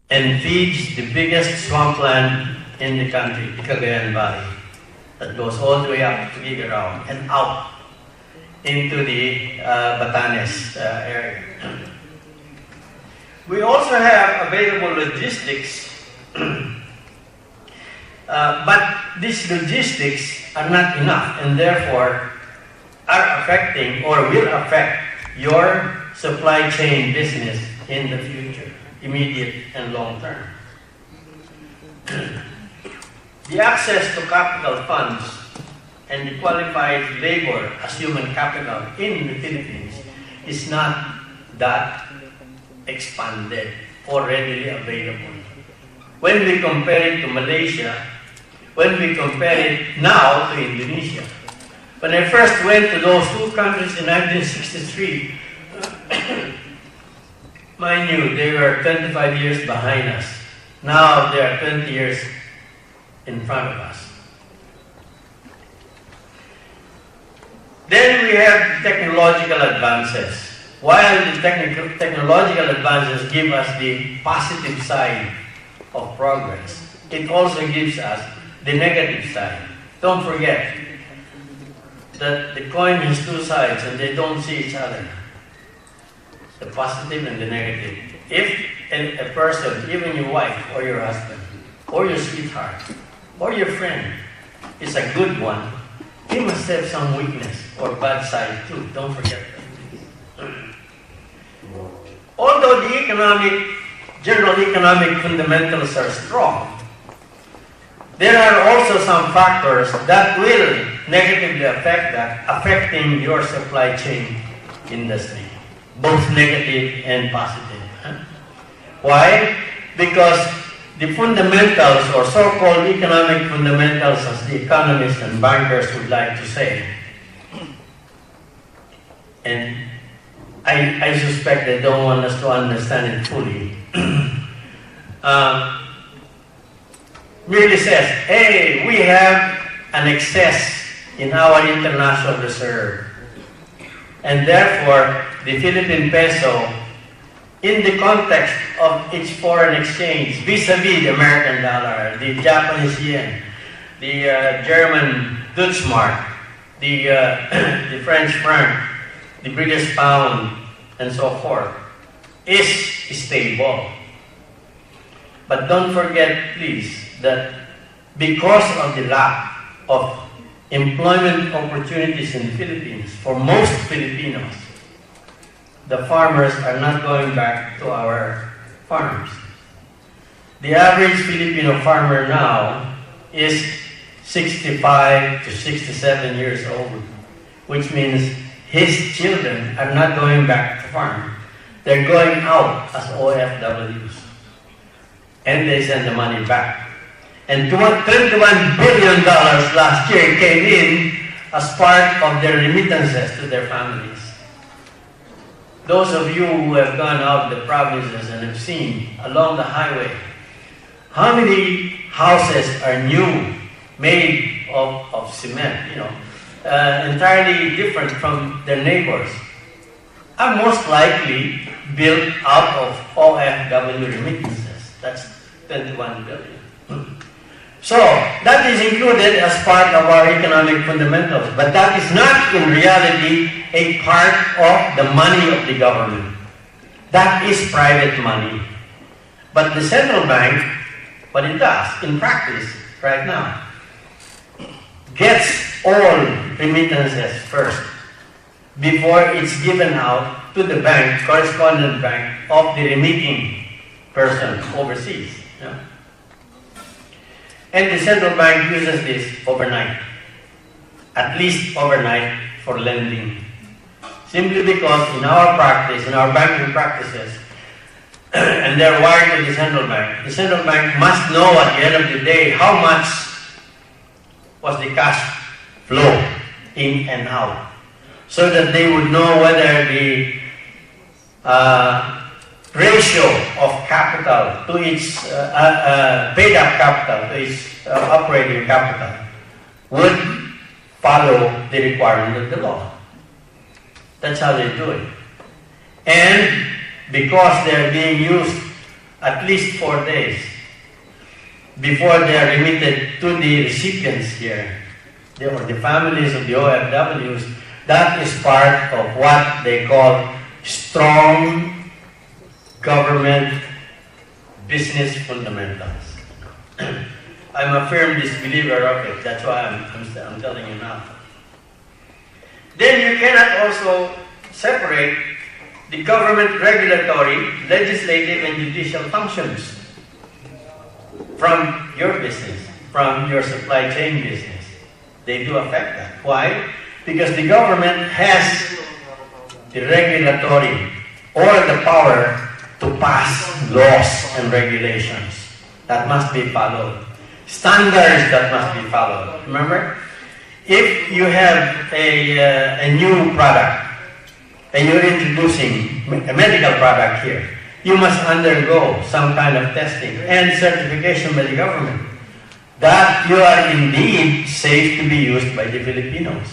and feeds the biggest swampland in the country, the Cagayan Valley, that goes all the way up to Gigarao and out into the Batanes area. We also have available logistics, but these logistics are not enough and therefore are affecting or will affect your supply chain business in the future, immediate and long term. The access to capital funds and the qualified labor as human capital in the Philippines is not that expanded or readily available. When we compare it to Malaysia, when we compare it now to Indonesia. When I first went to those two countries in 1963, mind you, they were 25 years behind us. Now they are 20 years in front of us. Then we have technological advances. While the technological advances give us the positive side of progress, it also gives us the negative side. Don't forget that the coin has two sides and they don't see each other. The positive and the negative. If a person, even your wife or your husband or your sweetheart or your friend is a good one, he must have some weakness or bad side too. Don't forget that. Although the general economic fundamentals are strong, there are also some factors that will negatively affect that, affecting your supply chain industry, both negative and positive. Why? Because the fundamentals, or so-called economic fundamentals, as the economists and bankers would like to say, and I suspect they don't want us to understand it fully, merely says, hey, we have an excess in our international reserve. And therefore, the Philippine peso, in the context of its foreign exchange, vis-a-vis the American dollar, the Japanese yen, the German Deutschmark, the French franc, the British pound, and so forth, is stable. But don't forget, please, that because of the lack of employment opportunities in the Philippines, for most Filipinos, the farmers are not going back to our farms. The average Filipino farmer now is 65 to 67 years old, which means his children are not going back to farm. They're going out as OFWs. And they send the money back. And $21 billion last year came in as part of their remittances to their families. Those of you who have gone out the provinces and have seen along the highway, how many houses are new, made of cement, entirely different from their neighbors, are most likely built out of OFW remittances. That's 21 billion. So, that is included as part of our economic fundamentals, but that is not in reality a part of the money of the government. That is private money. But the central bank, what it does in practice right now, gets all remittances first before it's given out to the bank, correspondent bank of the remitting person overseas. And the central bank uses this overnight, at least overnight, for lending. Simply because in our practice, in our banking practices, and they're wired to the central bank must know at the end of the day how much was the cash flow in and out, so that they would know whether the ratio of capital to its paid up capital to its operating capital would follow the requirement of the law. That's how they do it. And because they're being used at least 4 days before they are remitted to the recipients here, or the families of the OFWs. That is part of what they call strong government business fundamentals. I'm a firm disbeliever of it. That's why I'm telling you now. Then you cannot also separate the government regulatory, legislative, and judicial functions from your business, from your supply chain business. They do affect that. Why? Because the government has the regulatory or the power to pass laws and regulations that must be followed. Standards that must be followed. Remember? If you have a new product and you're introducing a medical product here, you must undergo some kind of testing and certification by the government that you are indeed safe to be used by the Filipinos.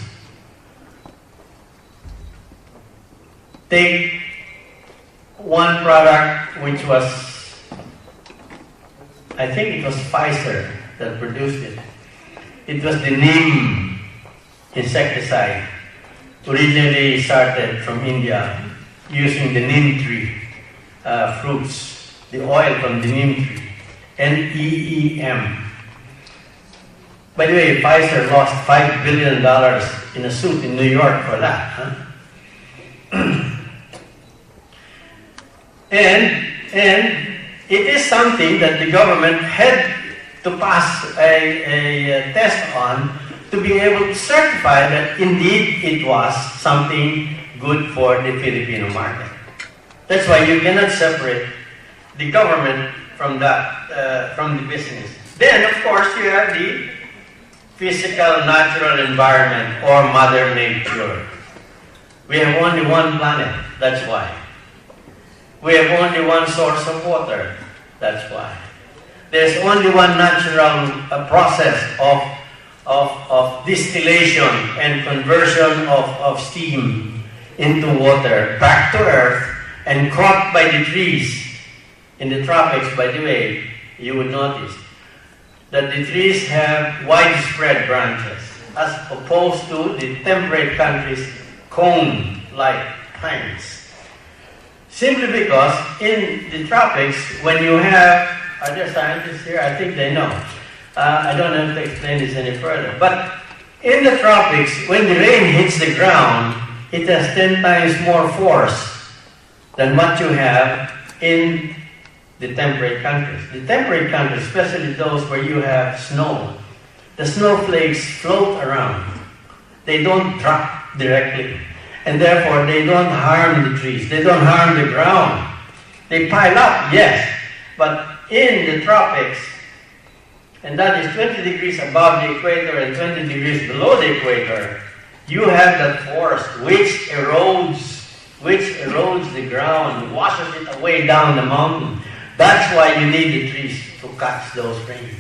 Take one product which was, I think it was Pfizer that produced it. It was the neem insecticide, originally started from India using the neem tree fruits, the oil from the neem tree, NEEM. By the way, Pfizer lost $5 billion in a suit in New York for that. Huh? And it is something that the government had to pass a test on to be able to certify that indeed it was something good for the Filipino market. That's why you cannot separate the government from that, from the business. Then, of course, you have the physical, natural environment or Mother Nature. We have only one planet, that's why. We have only one source of water, that's why. There's only one natural process of distillation and conversion of steam into water back to earth and caught by the trees. In the tropics, by the way, you would notice that the trees have widespread branches as opposed to the temperate countries' cone-like pines. Simply because in the tropics, when you have, are there scientists here? I think they know. I don't have to explain this any further. But in the tropics, when the rain hits the ground, it has 10 times more force than what you have in the temperate countries. The temperate countries, especially those where you have snow, the snowflakes float around. They don't drop directly. And therefore, they don't harm the trees. They don't harm the ground. They pile up, yes. But in the tropics, and that is 20 degrees above the equator and 20 degrees below the equator, you have that force which erodes the ground, washes it away down the mountain. That's why you need the trees to catch those rain.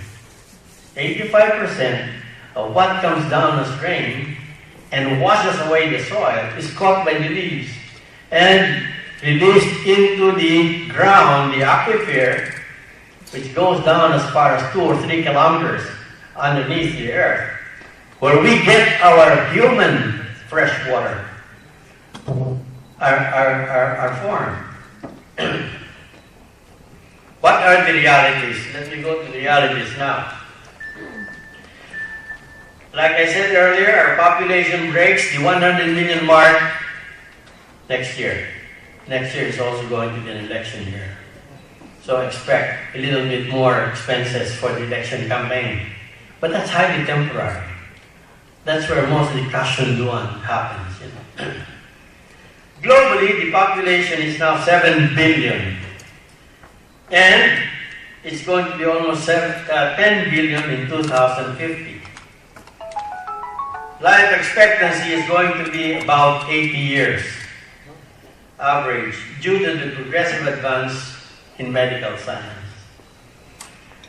85% of what comes down as rain and washes away the soil is caught by the leaves and released into the ground, the aquifer, which goes down as far as 2 or 3 kilometers underneath the earth, where we get our human fresh water, are formed. What are the realities? Let me go to the realities now. Like I said earlier, our population breaks the 100 million mark next year. Next year is also going to be an election year. So expect a little bit more expenses for the election campaign. But that's highly temporary. That's where most of the kassunduan happens. You know. Globally, the population is now 7 billion. And it's going to be almost 10 billion in 2050. Life expectancy is going to be about 80 years average due to the progressive advance in medical science.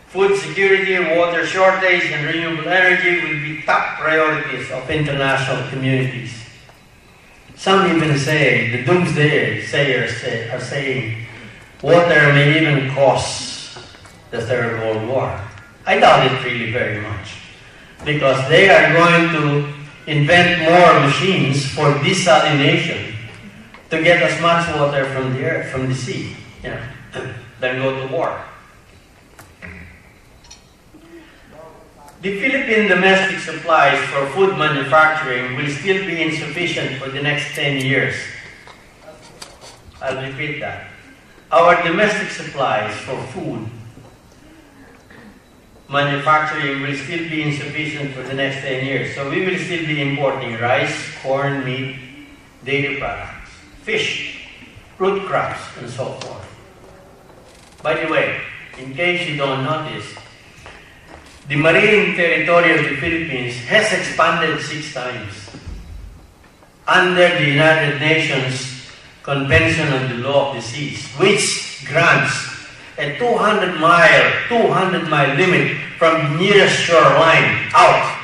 Food security, water shortage, and renewable energy will be top priorities of international communities. Some even say, the doomsday sayers are saying, water may even cause the Third World War. I doubt it really very much, because they are going to invent more machines for desalination to get as much water from the earth, from the sea, than go to war. The Philippine domestic supplies for food manufacturing will still be insufficient for the next 10 years. I'll repeat that. Our domestic supplies for food manufacturing will still be insufficient for the next 10 years. So we will still be importing rice, corn, meat, dairy products, fish, root crops, and so forth. By the way, in case you don't notice, the marine territory of the Philippines has expanded 6 times. Under the United Nations Convention on the Law of the Seas, which grants a 200-mile limit from the nearest shoreline out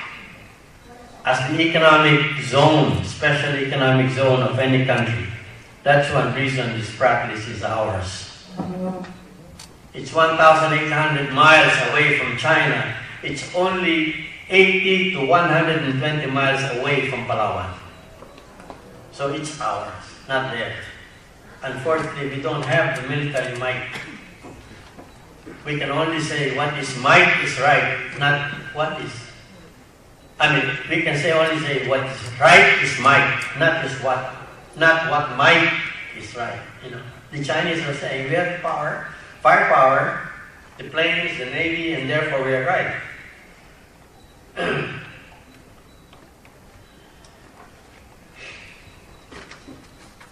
as the economic zone, special economic zone of any country. That's one reason this practice is ours. It's 1,800 miles away from China. It's only 80 to 120 miles away from Palawan. So it's ours, not theirs. Unfortunately, we don't have the military might. We can only say what is might is right, not what is. We can only say what is right is might, not what might is right. The Chinese are saying we have power, firepower, the planes, the navy, and therefore we are right.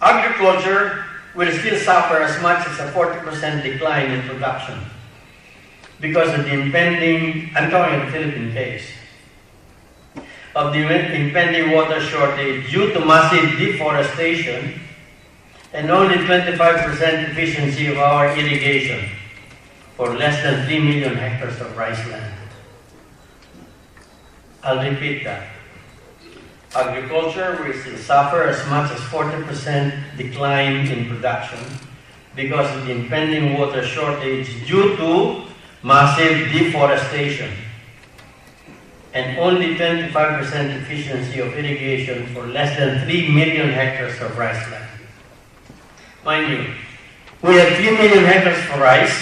Agriculture will still suffer as much as a 40% decline in production because of the impending, I'm talking of the Philippine case, of the impending water shortage due to massive deforestation and only 25% efficiency of our irrigation for less than 3 million hectares of rice land. I'll repeat that. Agriculture will still suffer as much as 40% decline in production because of the impending water shortage due to massive deforestation and only 25% efficiency of irrigation for less than 3 million hectares of rice land. Mind you, we have 3 million hectares for rice,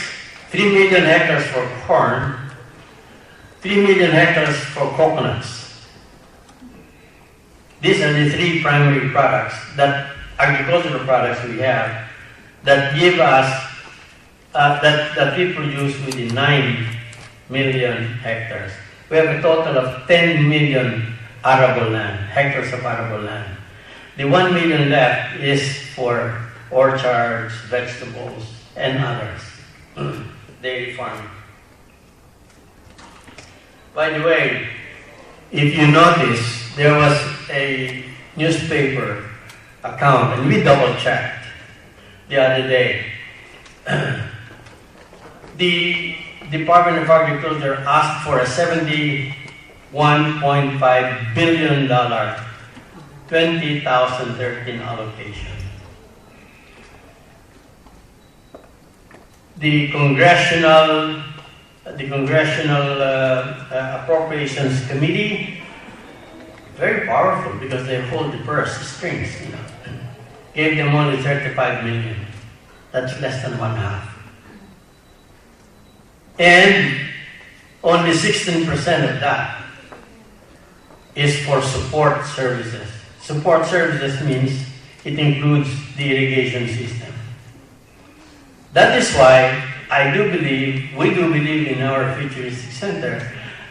3 million hectares for corn, 3 million hectares for coconuts. These are the 3 primary products, agricultural products we have, that give us, that we produce within 9 million hectares. We have a total of 10 million arable land, hectares of arable land. The 1 million left is for orchards, vegetables, and others, dairy farming. By the way, if you notice, there was a newspaper account, and we double-checked the other day. The Department of Agriculture asked for a $71.5 billion 2013 allocation. The Congressional Appropriations Committee, very powerful because they hold the purse strings, gave them only 35 million. That's less than 1/2. And only 16% of that is for support services. Support services means it includes the irrigation system. That is why we do believe in our futuristic center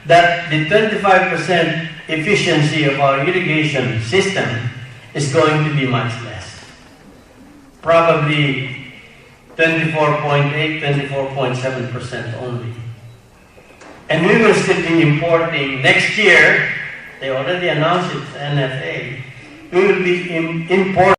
that the 25% efficiency of our irrigation system is going to be much less. Probably 24.8, 24.7% only. And we will still be importing next year, they already announced it, NFA, we will be importing